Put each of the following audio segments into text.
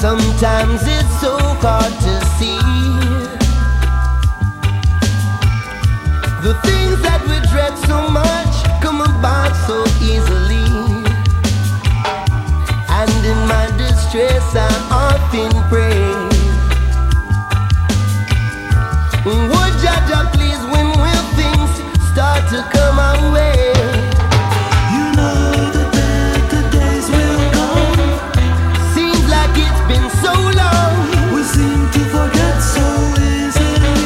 Sometimes it's so hard to see the things that we dread so much come about so easily. And in my distress I often pray, would Jah please, when will things start to come our way? You know that better days will come. Seems like it's been so long. We seem to forget so easily.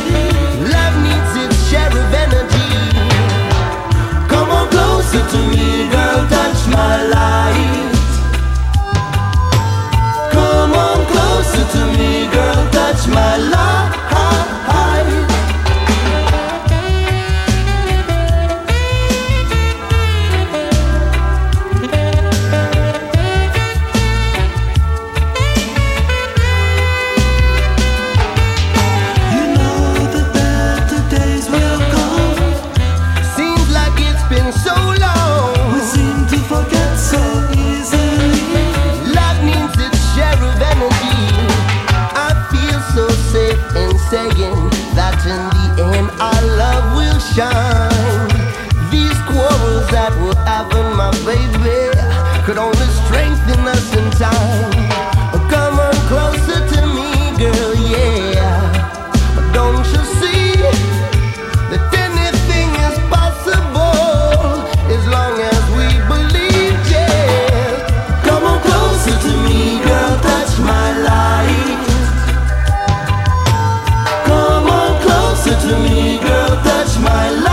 Love needs its share of energy. Come on closer to me, girl, touch my light. Come on closer to me, girl, touch my light. Saying that in the end our love will shine. These quarrels that we're having, my baby, could only strengthen us in time. Come on closer to me, girl, yeah. Don't you see that anything is possible as long as we believe, yeah. Come on closer to me, girl, touch my light. To me, girl, touch my life.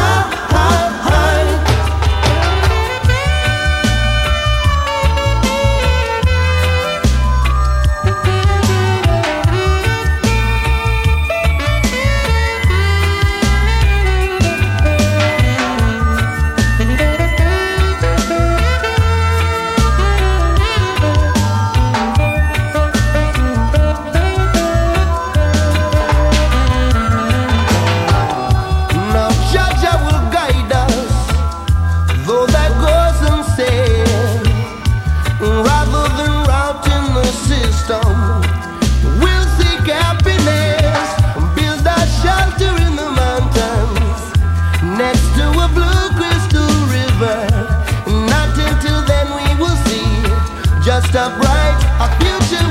We'll seek happiness, build our shelter in the mountains, next to a blue crystal river. Not until then we will see just a bright, a future